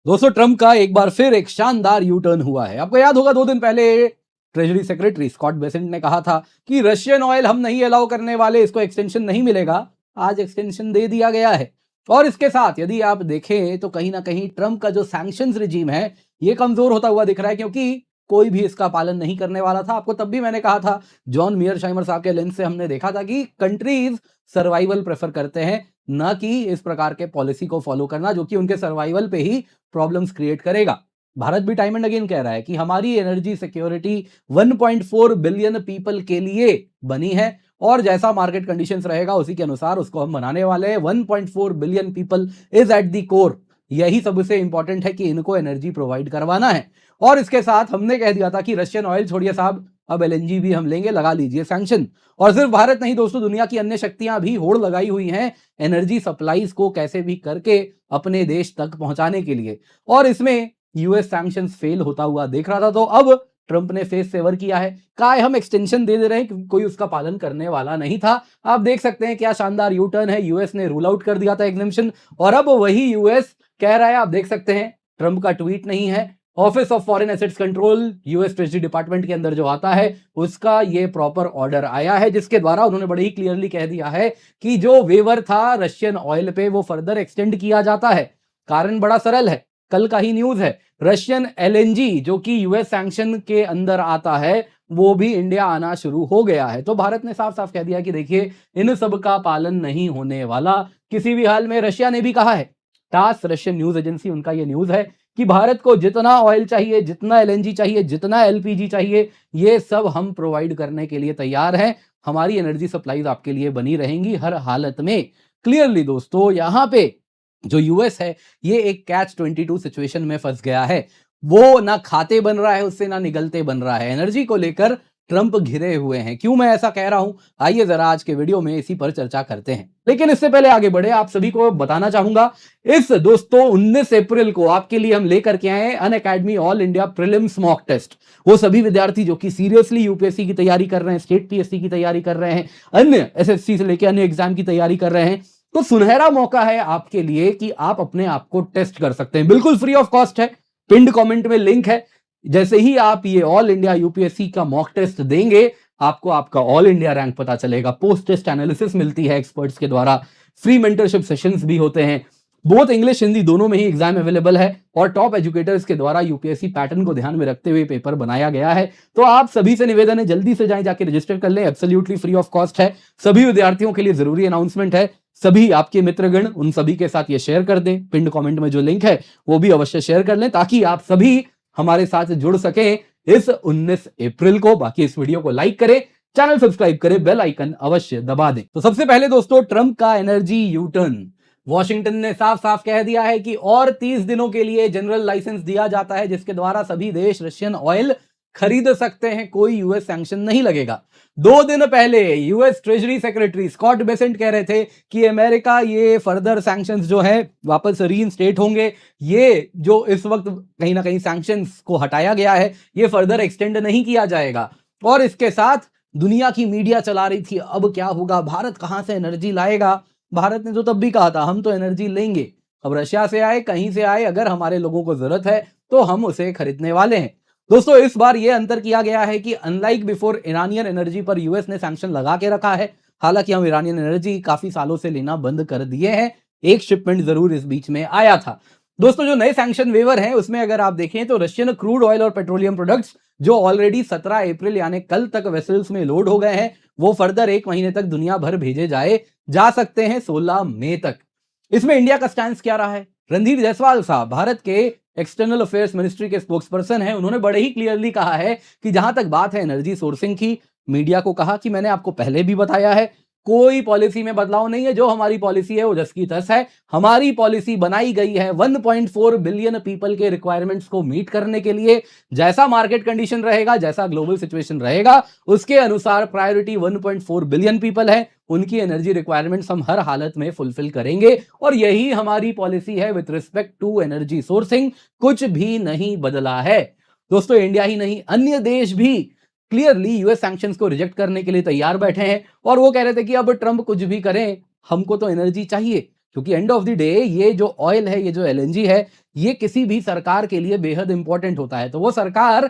दोस्तों ट्रंप का एक बार फिर एक शानदार यू टर्न हुआ है। आपको याद होगा 2 दिन पहले ट्रेजरी सेक्रेटरी स्कॉट बेसेंट ने कहा था कि रशियन ऑयल हम नहीं अलाउ करने वाले, इसको एक्सटेंशन नहीं मिलेगा। आज एक्सटेंशन दे दिया गया है। और इसके साथ यदि आप देखें तो कहीं ना कहीं ट्रंप का जो सैंक्शंस रिजीम है ये कमजोर होता हुआ दिख रहा है, क्योंकि कोई भी इसका पालन नहीं करने वाला था। आपको तब भी मैंने कहा था, जॉन मियरशाइमर साहब के लेंस से हमने देखा था कि कंट्रीज सर्वाइवल प्रेफर करते हैं, ना कि इस प्रकार के पॉलिसी को फॉलो करना जो कि उनके सर्वाइवल पे ही प्रॉब्लम्स क्रिएट करेगा। भारत भी टाइम एंड अगेन कह रहा है कि हमारी एनर्जी सिक्योरिटी 1.4 बिलियन पीपल के लिए बनी है और जैसा मार्केट कंडीशंस रहेगा उसी के अनुसार उसको हम बनाने वाले हैं। 1.4 billion people is at the core. यही सबसे इंपॉर्टेंट है कि इनको एनर्जी प्रोवाइड करवाना है। और इसके साथ हमने कह दिया था कि रशियन ऑयल छोड़िए साहब, अब एलएनजी भी हम लेंगे, लगा लीजिए सैंक्शन। और सिर्फ भारत नहीं दोस्तों, दुनिया की अन्य शक्तियां भी होड़ लगाई हुई हैं एनर्जी सप्लाईज को कैसे भी करके अपने देश तक पहुंचाने के लिए। और इसमें यूएस सैंक्शंस फेल होता हुआ देख रहा था, तो अब ट्रंप ने फेस सेवर किया है। काय हम एक्सटेंशन दे रहे हैं क्योंकि कोई उसका पालन करने वाला नहीं था। आप देख सकते हैं क्या शानदार यू टर्न है। यूएस ने रूल आउट कर दिया था एग्जेम्पशन, और अब वही यूएस कह रहा है, आप देख सकते हैं ट्रंप का ट्वीट नहीं है, office of foreign assets control US treasury department के अंदर जो आता है उसका ये प्रॉपर ऑर्डर आया है, जिसके द्वारा उन्होंने बड़े ही क्लियरली कह दिया है कि जो वेवर था रशियन ऑयल पे वो फर्दर एक्सटेंड किया जाता है। कारण बड़ा सरल है, कल का ही न्यूज है, रशियन एलएनजी जो कि यूएस सैंक्शन के अंदर आता है वो भी इंडिया आना शुरू हो गया है। तो भारत ने साफ साफ कह दिया कि देखिए इन सब का पालन नहीं होने वाला किसी भी हाल में। रशिया ने भी कहा है, टास रशियन न्यूज एजेंसी, उनका ये न्यूज है कि भारत को जितना ऑयल चाहिए, जितना एलएनजी चाहिए, जितना एलपीजी चाहिए, ये सब हम प्रोवाइड करने के लिए तैयार हैं। हमारी एनर्जी सप्लाईज आपके लिए बनी रहेंगी हर हालत में। क्लियरली दोस्तों यहां पे जो यूएस है ये एक कैच 22 सिचुएशन में फंस गया है। वो ना खाते बन रहा है उससे, ना निगलते बन रहा है। एनर्जी को लेकर ट्रंप घिरे हुए हैं। क्यों मैं ऐसा कह रहा हूं, आइए जरा आज के वीडियो में इसी पर चर्चा करते हैं। लेकिन इससे पहले आगे बढ़े, आप सभी को बताना चाहूंगा, इस दोस्तों 19 अप्रैल को आपके लिए हम लेकर के आए Unacademy all India prelims mock test. वो सभी विद्यार्थी जो कि सीरियसली यूपीएससी की तैयारी कर रहे हैं, स्टेट पीएससी की तैयारी कर रहे हैं, अन्य एसएससी से लेकर अन्य एग्जाम की तैयारी कर रहे हैं, तो सुनहरा मौका है आपके लिए कि आप अपने आप को टेस्ट कर सकते हैं। बिल्कुल फ्री ऑफ कॉस्ट है, पिंड कमेंट में लिंक है। जैसे ही आप ये ऑल इंडिया यूपीएससी का मॉक टेस्ट देंगे, आपको आपका ऑल इंडिया रैंक पता चलेगा, पोस्ट टेस्ट एनालिसिस मिलती है एक्सपर्ट्स के द्वारा, फ्री मेंटरशिप सेशंस भी होते हैं, बोथ इंग्लिश हिंदी दोनों में ही एग्जाम अवेलेबल है, और टॉप एजुकेटर्स के द्वारा यूपीएससी पैटर्न को ध्यान में रखते हुए पेपर बनाया गया है। तो आप सभी से निवेदन है, जल्दी से जाएं, जाके रजिस्टर कर लें, एब्सोल्युटली फ्री ऑफ कॉस्ट है। सभी विद्यार्थियों के लिए जरूरी अनाउंसमेंट है, सभी आपके मित्रगण उन सभी के साथ ये शेयर कर दें, पिंड कमेंट में जो लिंक है वो भी अवश्य शेयर कर लें, ताकि आप सभी हमारे साथ जुड़ सकें इस 19 अप्रैल को। बाकी इस वीडियो को लाइक करें, चैनल सब्सक्राइब करें, बेल आइकन अवश्य दबा दें। तो सबसे पहले दोस्तों ट्रंप का एनर्जी यू टर्न। वॉशिंगटन ने साफ साफ कह दिया है कि और 30 दिनों के लिए जनरल लाइसेंस दिया जाता है, जिसके द्वारा सभी देश रशियन ऑयल खरीद सकते हैं, कोई यूएस सैंक्शन नहीं लगेगा। 2 दिन पहले US treasury secretary Scott Bessent कह रहे थे कि अमेरिका ये फर्दर सैंक्शंस जो है वापस रीइंस्टेट होंगे। ये जो इस वक्त कहीं ना कहीं सैंक्शंस को हटाया गया है ये फर्दर एक्सटेंड नहीं किया जाएगा। और इसके साथ दुनिया की मीडिया चला रही थी अब क्या होगा, भारत कहां से एनर्जी लाएगा। भारत ने तो तब भी कहा था हम तो एनर्जी लेंगे, अब रशिया से आए कहीं से आए, अगर हमारे लोगों को जरूरत है तो हम उसे खरीदने वाले हैं। दोस्तों इस बार यह अंतर किया गया है कि अनलाइक बिफोर, ईरानियन एनर्जी पर यूएस ने सैंक्शन लगा के रखा है। हालांकि हम ईरानियन एनर्जी काफी सालों से लेना बंद कर दिए हैं, एक शिपमेंट जरूर इस बीच में आया था। दोस्तों जो नए सैंक्शन वेवर हैं उसमें अगर आप देखें तो रशियन क्रूड ऑयल और पेट्रोलियम प्रोडक्ट्स जो ऑलरेडी 17 अप्रैल यानी कल तक वेसल्स में लोड हो गए हैं, वो फर्दर 1 महीने तक दुनिया भर भेजे जा सकते हैं 16 मई तक। इसमें इंडिया का स्टैंड क्या रहा है, रणधीर जायसवाल साहब भारत के एक्सटर्नल अफेयर्स मिनिस्ट्री के स्पोक्सपर्सन हैं, उन्होंने बड़े ही क्लियरली कहा है कि जहां तक बात है एनर्जी सोर्सिंग की, मीडिया को कहा कि मैंने आपको पहले भी बताया है कोई पॉलिसी में बदलाव नहीं है, जो हमारी पॉलिसी है वो जस की तस है। हमारी पॉलिसी बनाई गई है 1.4 बिलियन पीपल के रिक्वायरमेंट्स को मीट करने के लिए। जैसा मार्केट कंडीशन रहेगा, जैसा ग्लोबल सिचुएशन रहेगा, उसके अनुसार प्रायोरिटी 1.4 बिलियन पीपल है, उनकी एनर्जी रिक्वायरमेंट्स हम हर हालत में फुलफिल करेंगे। और यही हमारी पॉलिसी है with respect to energy sourcing, कुछ भी नहीं बदला है। दोस्तों इंडिया ही नहीं, अन्य देश भी क्लियरली यूएस सैंक्शंस को रिजेक्ट करने के लिए तैयार बैठे हैं, और वो कह रहे थे कि अब ट्रंप कुछ भी करें हमको तो एनर्जी चाहिए। क्योंकि एंड ऑफ द डे ये जो ऑयल है, ये जो एलएनजी है, ये किसी भी सरकार के लिए बेहद इंपॉर्टेंट होता है। तो वो सरकार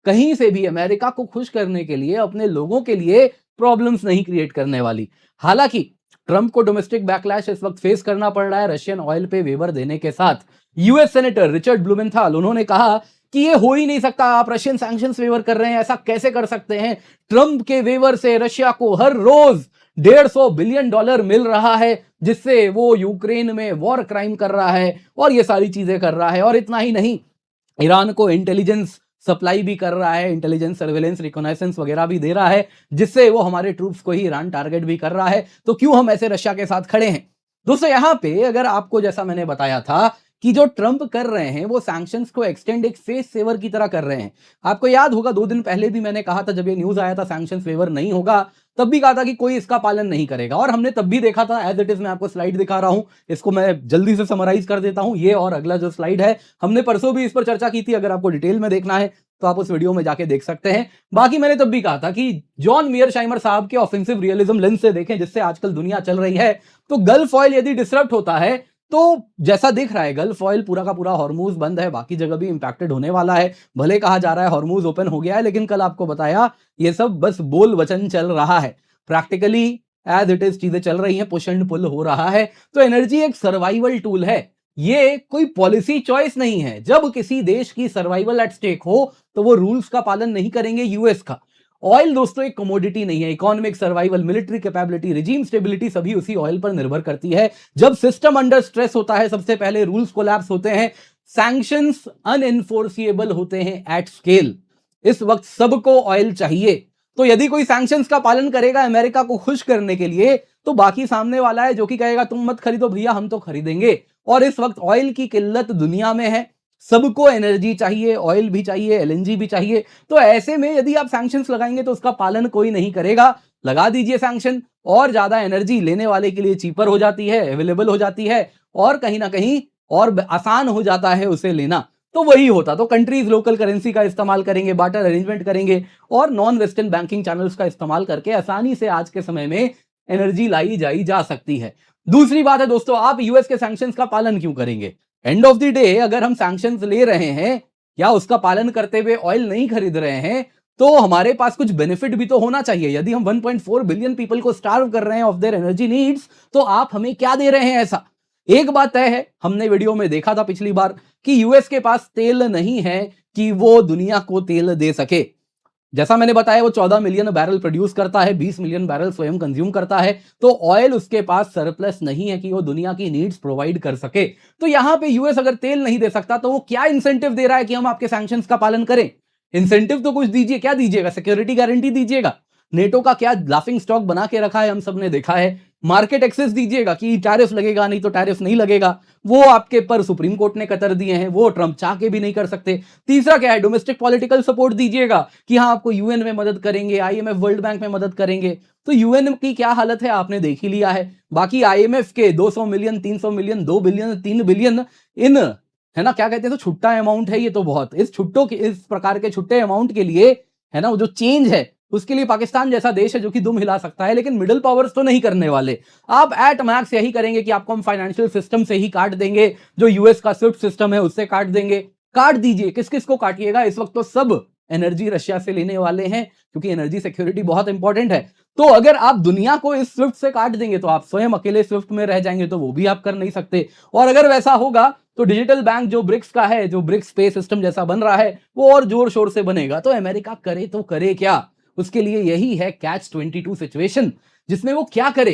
कहीं से भी अमेरिका को खुश करने के लिए, अपने लोगों के लिए प्रॉब्लम्स नहीं क्रिएट करने वाली। हालांकि ट्रंप को डोमेस्टिक बैकलैश इस वक्त फेस करना पड़ रहा है रशियन ऑयल पे वेवर देने के साथ। यूएस सेनेटर रिचर्ड ब्लूमेंथाल, उन्होंने कहा कि ये हो ही नहीं सकता, आप रशियन सैंक्शंस वेवर कर रहे हैं, ऐसा कैसे कर सकते हैं? ट्रंप के वेवर से रशिया को हर रोज $150 बिलियन मिल रहा है, जिससे वो यूक्रेन में वॉर क्राइम कर रहा है और ये सारी चीजें कर रहा है। और इतना ही नहीं, ईरान को इंटेलिजेंस सप्लाई भी कर रहा है, इंटेलिजेंस, सर्वेलेंस, रिकॉनाइसेंस वगैरह भी दे रहा है, जिससे वो हमारे ट्रूप्स को ही ईरान टारगेट भी कर रहा है। तो क्यों हम ऐसे रशिया के साथ खड़े हैं? दोस्तों, यहां पे अगर आपको, जैसा मैंने बताया था कि जो ट्रंप कर रहे हैं वो सैंक्शंस को एक्सटेंड एक फेस सेवर की तरह कर रहे हैं। आपको याद होगा 2 दिन पहले भी मैंने कहा था, जब ये न्यूज आया था सैंक्शंस वेवर नहीं होगा, तब भी कहा था कि कोई इसका पालन नहीं करेगा। और हमने तब भी देखा था, एज इट इज मैं आपको स्लाइड दिखा रहा हूं, इसको मैं जल्दी से समराइज कर देता हूं। ये और अगला जो स्लाइड है, हमने परसों भी इस पर चर्चा की थी। अगर आपको डिटेल में देखना है तो आप उस वीडियो में जाके देख सकते हैं। बाकी मैंने तब भी कहा था कि जॉन मियरशाइमर साहब के ऑफेंसिव रियलिज्म लेंस से देखें, जिससे आजकल दुनिया चल रही है, तो गल्फ ऑयल यदि डिसरप्ट होता है, तो जैसा दिख रहा है गल्फ ऑयल पूरा का पूरा हॉर्मूज बंद है, बाकी जगह भी इंपैक्टेड होने वाला है। भले कहा जा रहा है हॉर्मूज ओपन हो गया है, लेकिन कल आपको बताया ये सब बस बोल वचन चल रहा है। प्रैक्टिकली एज इट इज चीजें चल रही हैं, पुश एंड पुल हो रहा है। तो एनर्जी एक सर्वाइवल टूल है, ये कोई पॉलिसी चॉइस नहीं है। जब किसी देश की सर्वाइवल एट स्टेक हो तो वो रूल्स का पालन नहीं करेंगे यूएस का। ऑयल दोस्तों एक कमोडिटी नहीं है। Economic survival, military capability, regime stability सभी उसी ऑयल पर निर्भर करती है। जब सिस्टम अंडर स्ट्रेस होता है, सबसे पहले रूल्स कोलैप्स होते हैं, सैंक्शंस अनएनफोर्सिएबल होते हैं एट स्केल। इस वक्त सबको ऑयल चाहिए, तो यदि कोई सैंक्शंस का पालन करेगा अमेरिका को खुश करने के लिए, तो बाकी सामने वाला है जो कि कहेगा तुम मत खरीदो भैया, हम तो खरीदेंगे। और इस वक्त ऑयल की किल्लत दुनिया में है, सबको एनर्जी चाहिए, ऑयल भी चाहिए, एलएनजी भी चाहिए। तो ऐसे में यदि आप सैंक्शंस लगाएंगे तो उसका पालन कोई नहीं करेगा। लगा दीजिए सैंक्शन, और ज्यादा एनर्जी लेने वाले के लिए चीपर हो जाती है, अवेलेबल हो जाती है, और कहीं ना कहीं और आसान हो जाता है उसे लेना। तो वही होता, तो कंट्रीज लोकल करेंसी का इस्तेमाल करेंगे, बार्टर अरेंजमेंट करेंगे, और नॉन वेस्टर्न बैंकिंग चैनल्स का इस्तेमाल करके आसानी से आज के समय में एनर्जी लाई जाई जा सकती है। दूसरी बात है दोस्तों, आप यूएस के सैंक्शंस का पालन क्यों करेंगे? एंड ऑफ द डे अगर हम सैंक्शंस ले रहे हैं या उसका पालन करते हुए ऑयल नहीं खरीद रहे हैं, तो हमारे पास कुछ बेनिफिट भी तो होना चाहिए। यदि हम 1.4 बिलियन पीपल को स्टार्व कर रहे हैं ऑफ देयर एनर्जी नीड्स, तो आप हमें क्या दे रहे हैं ऐसा? एक बात तय है, हमने वीडियो में देखा था पिछली बार कि यूएस के पास तेल नहीं है कि वो दुनिया को तेल दे सके। जैसा मैंने बताया वो 14 मिलियन बैरल प्रोड्यूस करता है, 20 मिलियन बैरल स्वयं कंज्यूम करता है, तो ऑयल उसके पास सरप्लस नहीं है कि वो दुनिया की नीड्स प्रोवाइड कर सके। तो यहां पे यूएस अगर तेल नहीं दे सकता, तो वो क्या इंसेंटिव दे रहा है कि हम आपके सैंक्शंस का पालन करें? इंसेंटिव तो कुछ दीजिए, क्या दीजिएगा? सिक्योरिटी गारंटी दीजिएगा? नेटो का क्या लाफिंग स्टॉक बना के रखा है, हम सब ने देखा है। मार्केट एक्सेस दीजिएगा कि टैरिफ लगेगा, नहीं तो टैरिफ नहीं लगेगा, वो आपके पर सुप्रीम कोर्ट ने कतर दिए हैं, वो ट्रंप चाह के भी नहीं कर सकते। तीसरा क्या है? डोमेस्टिक पॉलिटिकल सपोर्ट दीजिएगा कि हाँ आपको यूएन में मदद करेंगे, आईएमएफ, वर्ल्ड बैंक में मदद करेंगे। तो यूएन की क्या हालत है आपने देख ही लिया है। बाकी आईएमएफ के 200 million, 300 million, 2 billion, 3 billion in, है ना, क्या कहते हैं, तो छुट्टा अमाउंट है ये तो बहुत। इस छुट्टों के, इस प्रकार के छुट्टे अमाउंट के लिए, है ना, वो जो चेंज है उसके लिए पाकिस्तान जैसा देश है जो कि दुम हिला सकता है, लेकिन मिडिल पावर्स तो नहीं करने वाले। आप एट मैक्स यही करेंगे कि आपको हम फाइनेंशियल सिस्टम से ही काट देंगे, जो यूएस का स्विफ्ट सिस्टम है उससे काट देंगे। काट दीजिए, किस किस को काटिएगा? इस वक्त तो सब एनर्जी रशिया से लेने वाले हैं, क्योंकि एनर्जी सिक्योरिटी बहुत इंपॉर्टेंट है। तो अगर आप दुनिया को इस स्विफ्ट से काट देंगे तो आप स्वयं अकेले स्विफ्ट में रह जाएंगे, तो वो भी आप कर नहीं सकते। और अगर वैसा होगा तो डिजिटल बैंक जो ब्रिक्स का है, जो ब्रिक्स पे सिस्टम जैसा बन रहा है, वो और जोर शोर से बनेगा। तो अमेरिका करे तो करे क्या? उसके लिए यही है कैच 22 सिचुएशन, जिसमें वो क्या करे।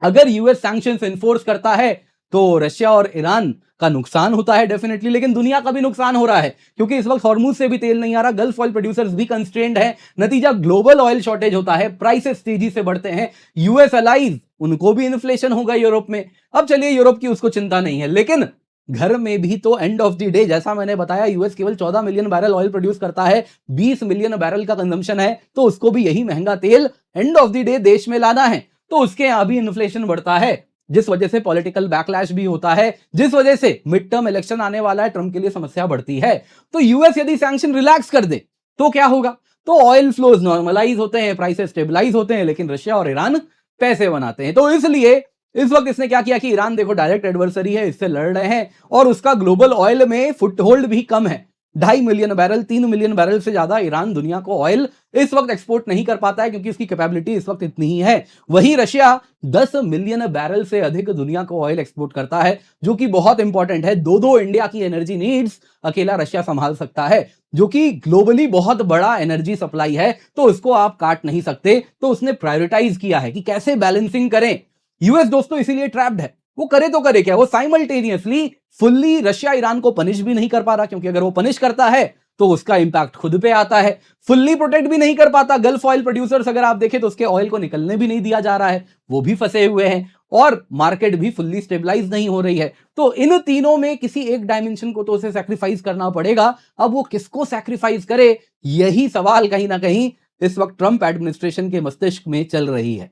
अगर यूएस सैंक्शंस एनफोर्स करता है तो रशिया और ईरान का नुकसान होता है डेफिनेटली, लेकिन दुनिया का भी नुकसान हो रहा है, क्योंकि इस वक्त हॉर्मूज से भी तेल नहीं आ रहा, गल्फ ऑयल प्रोड्यूसर्स भी कंस्ट्रेंड है। नतीजा ग्लोबल ऑयल शॉर्टेज होता है, प्राइसेस तेजी से बढ़ते हैं। यूएस अलाइज, उनको भी इन्फ्लेशन होगा यूरोप में। अब चलिए, यूरोप की उसको चिंता नहीं है, लेकिन घर में भी तो एंड ऑफ द डे, जैसा मैंने बताया, यूएस केवल 14 मिलियन बैरल ऑयल प्रोड्यूस करता है, 20 मिलियन बैरल का कंजम्पशन है, तो उसको भी यही महंगा तेल एंड ऑफ द डे देश में लाना है। तो उसके यहां भी इन्फ्लेशन बढ़ता है, जिस वजह से पॉलिटिकल बैकलैश भी होता है, जिस वजह से मिड टर्म इलेक्शन आने वाला है, ट्रंप के लिए समस्या बढ़ती है। तो यूएस यदि सैंक्शन रिलैक्स कर दे तो क्या होगा? तो ऑयल फ्लोज नॉर्मलाइज होते हैं, प्राइसेस स्टेबलाइज होते हैं, लेकिन रशिया और ईरान पैसे बनाते हैं। तो इसलिए इस वक्त इसने क्या किया कि ईरान देखो डायरेक्ट एडवर्सरी है, इससे लड़ रहे हैं और उसका ग्लोबल ऑयल में फुटहोल्ड भी कम है। 2.5 मिलियन बैरल, 3 मिलियन बैरल से ज्यादा ईरान दुनिया को ऑयल इस वक्त एक्सपोर्ट नहीं कर पाता है क्योंकि उसकी कैपेबिलिटी इस वक्त इतनी ही है। वहीं रशिया 10 मिलियन बैरल से अधिक दुनिया को ऑयल एक्सपोर्ट करता है, जो कि बहुत इंपॉर्टेंट है। दो इंडिया की एनर्जी नीड्स अकेला रशिया संभाल सकता है, जो कि ग्लोबली बहुत बड़ा एनर्जी सप्लाई है, तो उसको आप काट नहीं सकते। तो उसने प्रायोरिटाइज किया है कि कैसे बैलेंसिंग करें। यूएस दोस्तों इसीलिए ट्रैप्ड है। वो करे तो करे क्या, वो साइमल्टेनियसली फुल्ली रशिया ईरान को पनिश भी नहीं कर पा रहा, क्योंकि अगर वो पनिश करता है तो उसका इंपैक्ट खुद पे आता है। फुल्ली प्रोटेक्ट भी नहीं कर पाता। गल्फ ऑयल प्रोड्यूसर्स अगर आप देखें तो उसके ऑयल को निकलने भी नहीं दिया जा रहा है, वो भी फंसे हुए हैं और मार्केट भी फुल्ली स्टेबलाइज नहीं हो रही है। तो इन तीनों में किसी एक डायमेंशन को तो उसे सैक्रिफाइस करना पड़ेगा। अब वो किसको सैक्रिफाइस करे, यही सवाल कहीं ना कहीं इस वक्त ट्रंप एडमिनिस्ट्रेशन के मस्तिष्क में चल रही है।